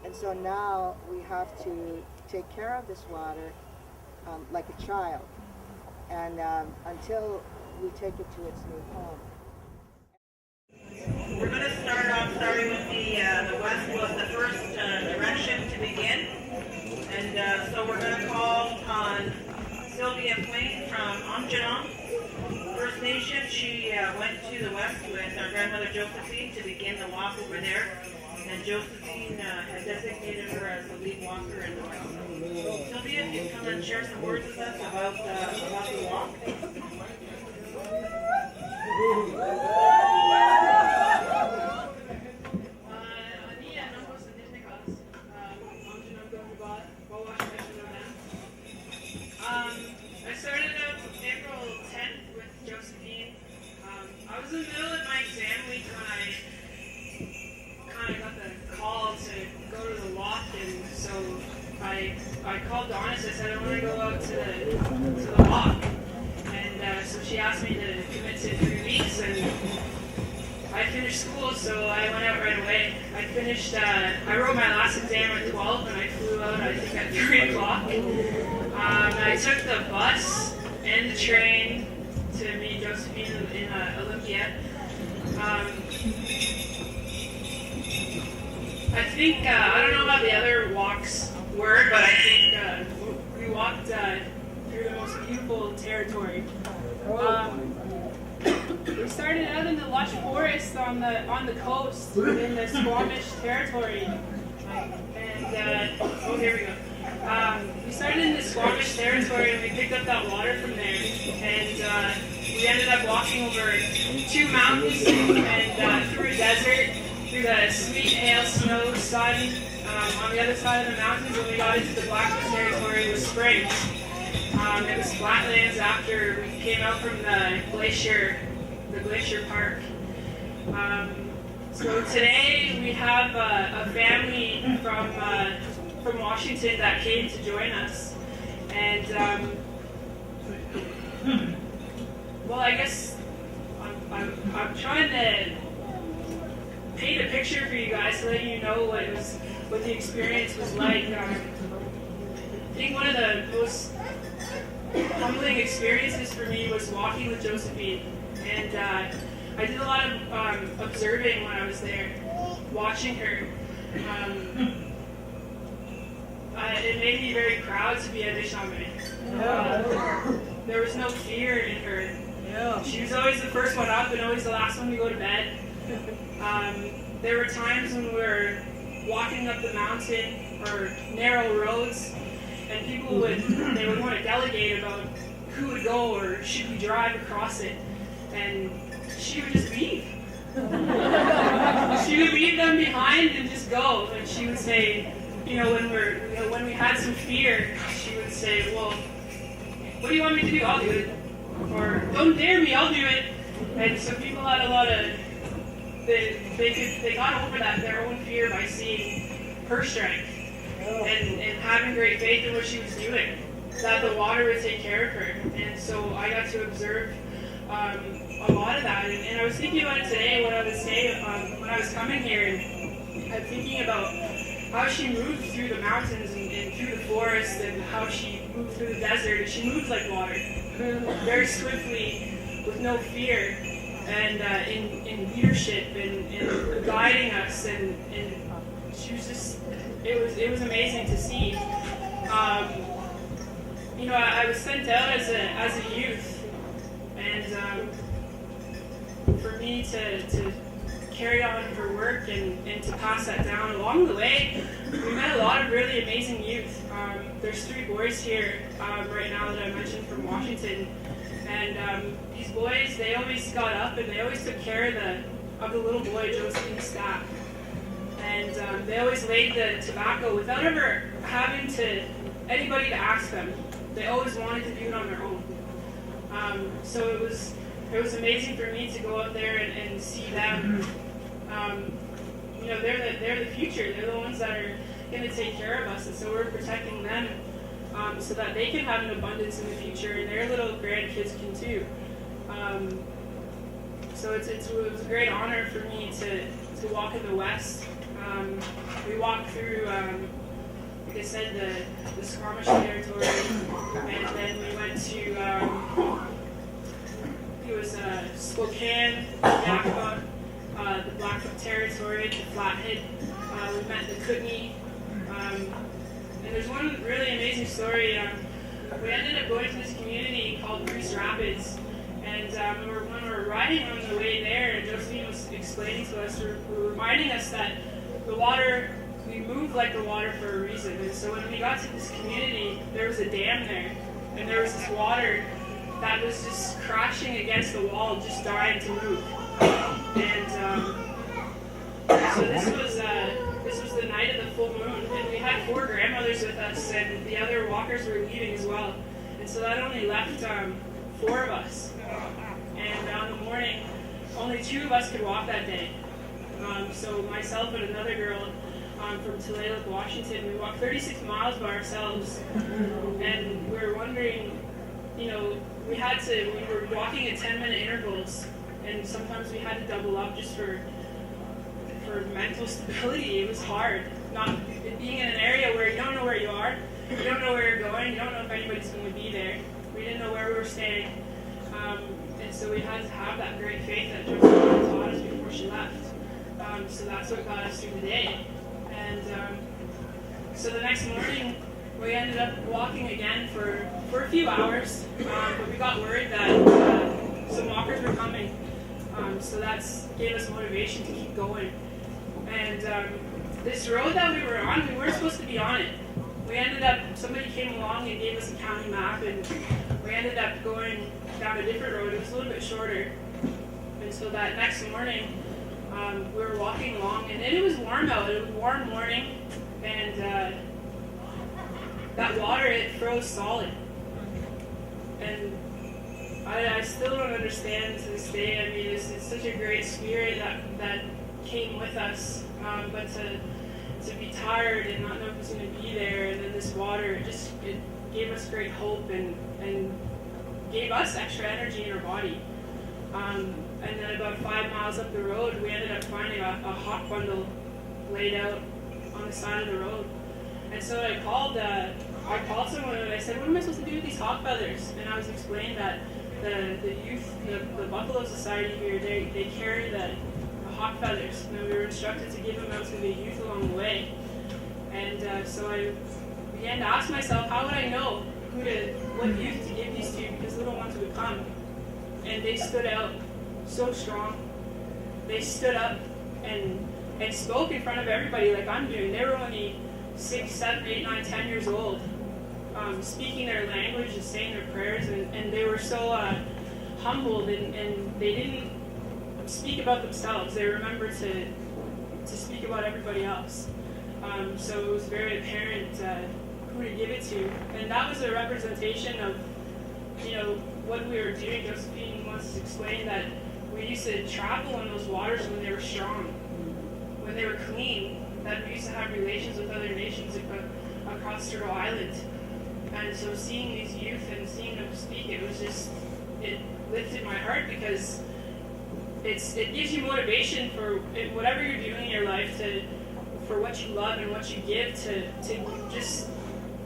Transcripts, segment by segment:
And so now we have to take care of this water like a child, and until we take it to its new home. We're going to start off starting with the west was the first direction to begin. And so we're going to call on Sylvia Plain from Amjanong First Nation. She went to the west with our grandmother Josephine to begin the walk over there. And Josephine had designated her as the lead walker in the west. So Sylvia, if you come and share some words with us about the walk. I started out April 10th with Josephine. I was in the middle of my exam week when I kind of got the call to go to the walk, and so I called Donna. I said I want to go out to the walk, and so she asked me to commit to 3 weeks, and I finished school, so I went out right away. I finished, I wrote my last exam at 12, and I flew out, I think, at 3 o'clock. I took the bus and the train to meet Josephine in Olympia. I think, I don't know about the other walks were, but I think we walked through the most beautiful territory. We started out in the lush forest on the coast in the Squamish territory, and oh, here we go. We started in the Squamish territory, and we picked up that water from there, and we ended up walking over 2 mountains and through a desert, through the sweet hail, snow, sun on the other side of the mountains, and we got into the Blackfoot territory with springs. It was flatlands after we came out from the glacier park. So today we have a family from Washington that came to join us, and well, I guess I'm trying to paint a picture for you guys to let you know what the experience was like. I think one of the most humbling experiences for me was walking with Josephine, and I did a lot of observing when I was there, watching her. It made me very proud to be a Anishinaabe. There was no fear in her. She was always the first one up and always the last one to go to bed. There were times when we were walking up the mountain or narrow roads, and people would want to delegate about who would go or should we drive across it, and she would just leave. She would leave them behind and just go, and she would say, when we had some fear, she would say, well, what do you want me to do? I'll do it. Or don't dare me, I'll do it. And so people had a lot of, they got over their own fear by seeing her strength and having great faith in what she was doing, that the water would take care of her. And so I got to observe a lot of that. And I was thinking about it today, what I was saying when I was coming here, and I'm thinking about how she moved through the mountains and through the forest, and how she moved through the desert. And she moved like water, very swiftly, with no fear, and in leadership and guiding us. And she was just, it was amazing to see. I was sent out as a youth, and for me to carry on her work and to pass that down. Along the way, we met a lot of really amazing youth. There's 3 boys here right now that I mentioned from Washington, and these boys, they always got up and they always took care of the little boy, Josephine's staff. And they always laid the tobacco without ever having anybody to ask them. They always wanted to do it on their own. So it was amazing for me to go out there and see them. They're the future. They're the ones that are going to take care of us, and so we're protecting them so that they can have an abundance in the future, and their little grandkids can too. So it was a great honor for me to walk in the West We walked through, like I said, the Squamish territory, and then we went to, it was Spokane, Yakima, the Blackfoot territory, the Flathead. We met the Kootenai. And there's one really amazing story. We ended up going to this community called Bruce Rapids. And when we were riding on the way there, Josephine was explaining to us, reminding us that the water, we move like the water for a reason. And so when we got to this community, there was a dam there. And there was this water that was just crashing against the wall, just dying to move. And so this was the night of the full moon. And we had 4 grandmothers with us, and the other walkers were leaving as well. And so that only left 4 of us. And on the morning, only 2 of us could walk that day. So myself and another girl from Tulalip, Washington, we walked 36 miles by ourselves. And we were wondering, we were walking at 10-minute intervals, and sometimes we had to double up just for mental stability. It was hard, not being in an area where you don't know where you are, you don't know where you're going, you don't know if anybody's going to be there. We didn't know where we were staying, and so we had to have that great faith that Josephine taught us before she left. So that's what got us through the day. And so the next morning, we ended up walking again for a few hours, but we got word that some walkers were coming. So that gave us motivation to keep going. And this road that we were on, we weren't supposed to be on it. We ended up, somebody came along and gave us a county map, and we ended up going down a different road. It was a little bit shorter. And so that next morning, we were walking along, and it was warm out. It was a warm morning, and that water, it froze solid. And I still don't understand to this day. I mean, it's such a great spirit that came with us, but to be tired and not know if it's going to be there, and then this water, it gave us great hope and gave us extra energy in our body. And then about 5 miles up the road, we ended up finding a hawk bundle laid out on the side of the road. And so I called someone and I said, "What am I supposed to do with these hawk feathers?" And I was explained that the youth, the Buffalo Society here, they carry the hawk feathers. And we were instructed to give them out to the youth along the way. And so I began to ask myself, how would I know what youth to give these to, because little ones would come. And they stood out so strong. They stood up and spoke in front of everybody like I'm doing. They were only 6, 7, 8, 9, 10 years old, speaking their language and saying their prayers, and they were so humbled, and they didn't speak about themselves. They remembered to speak about everybody else. So it was very apparent who to give it to, and that was a representation of what we were doing. Josephine once explained that we used to travel in those waters when they were strong, when they were clean, that we used to have relations with other nations across Turtle Island. And so seeing these youth and seeing them speak, it lifted my heart, because it gives you motivation for whatever you're doing in your life, for what you love and what you give, to just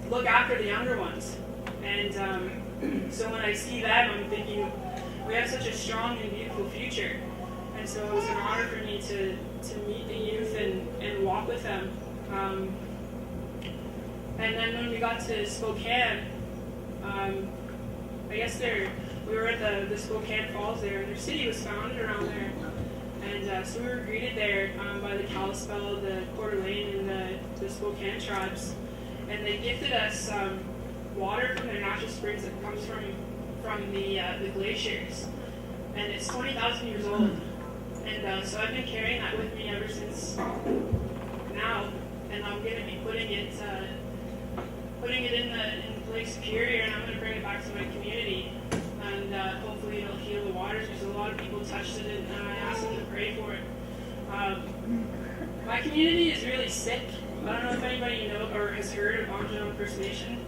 look after the younger ones. And so when I see them, I'm thinking, we have such a strong and beautiful future. And so it was an honor for me to meet the youth and walk with them. And then when we got to Spokane, I guess we were at the Spokane Falls there, and their city was founded around there. And so we were greeted there by the Kalispel, the Coeur d'Alene, and the Spokane tribes. And they gifted us water from their natural springs that comes from the glaciers. And it's 20,000 years old. And so I've been carrying that with me ever since now. And I'm going to be putting it in Lake Superior, and I'm going to bring it back to my community. And hopefully it'll heal the waters, because a lot of people touched it, and I asked them to pray for it. My community is really sick. I don't know if anybody knows or has heard of Anjou First Nation.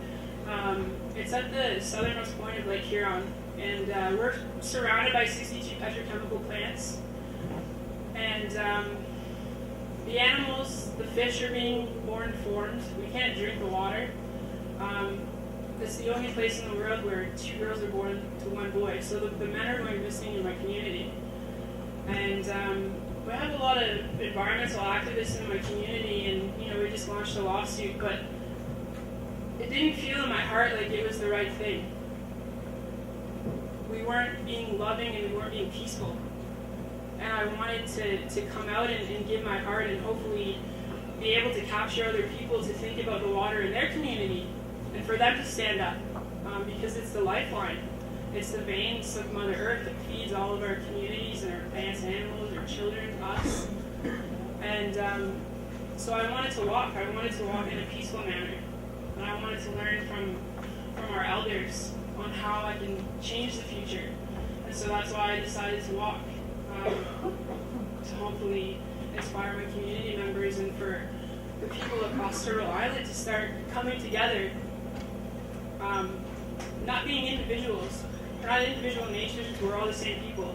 It's at the southernmost point of Lake Huron, and we're surrounded by 62 petrochemical plants. And the animals, the fish are being more informed. We can't drink the water. It's the only place in the world where 2 girls are born to 1 boy. So the men are going missing in my community. And we have a lot of environmental activists in my community, and we just launched a lawsuit, but it didn't feel in my heart like it was the right thing. We weren't being loving and we weren't being peaceful. And I wanted to come out and give my heart and hopefully be able to capture other people to think about the water in their community and for them to stand up, because it's the lifeline. It's the veins of Mother Earth that feeds all of our communities and our plants, animals, our children, us. And so I wanted to walk. I wanted to walk in a peaceful manner. And I wanted to learn from our elders on how I can change the future. And so that's why I decided to walk, to hopefully inspire my community members and for the people across Turtle Island to start coming together, not being individuals. We're not individual natures, we're all the same people.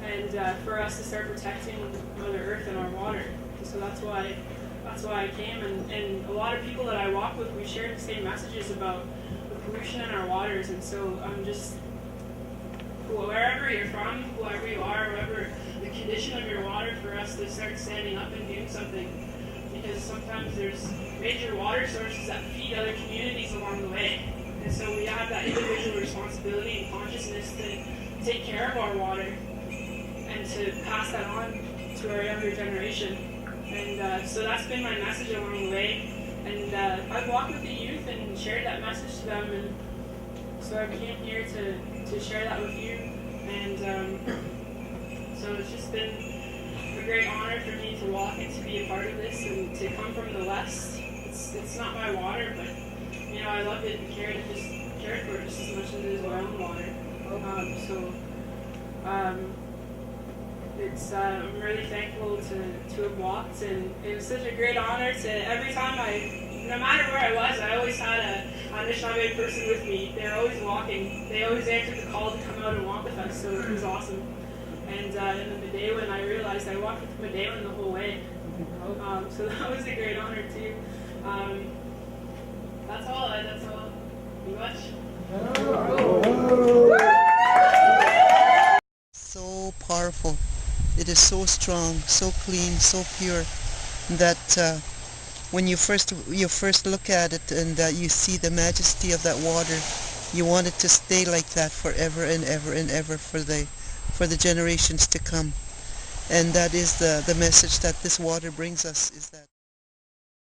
And for us to start protecting Mother Earth and our water. And so that's why I came, and a lot of people that I walk with, we share the same messages about the pollution in our waters. And so I'm just, wherever you're from, whoever you are, whatever the condition of your water, for us to start standing up and doing something. Because sometimes there's major water sources that feed other communities along the way. And so we have that individual responsibility and consciousness to take care of our water and to pass that on to our younger generation. And so that's been my message along the way. And I've walked with the youth and shared that message to them. And so I came here to share that with you. And so it's just been a great honor for me to walk and to be a part of this and to come from the West. It's not my water, but I love it and cared for it just as much as it is my own water. I'm really thankful to have walked, and it was such a great honor to every time no matter where I was, I always had a Anishinaabe person with me. They were always walking. They always answered the call to come out and walk with us, so it was awesome. And in the Midewan, I realized I walked with the Midewan the whole way. So that was a great honor too. That's all. You much? So powerful. It is so strong, so clean, so pure that when you first look at it and you see the majesty of that water, you want it to stay like that forever and ever and ever for the generations to come. And that is the message that this water brings us, is that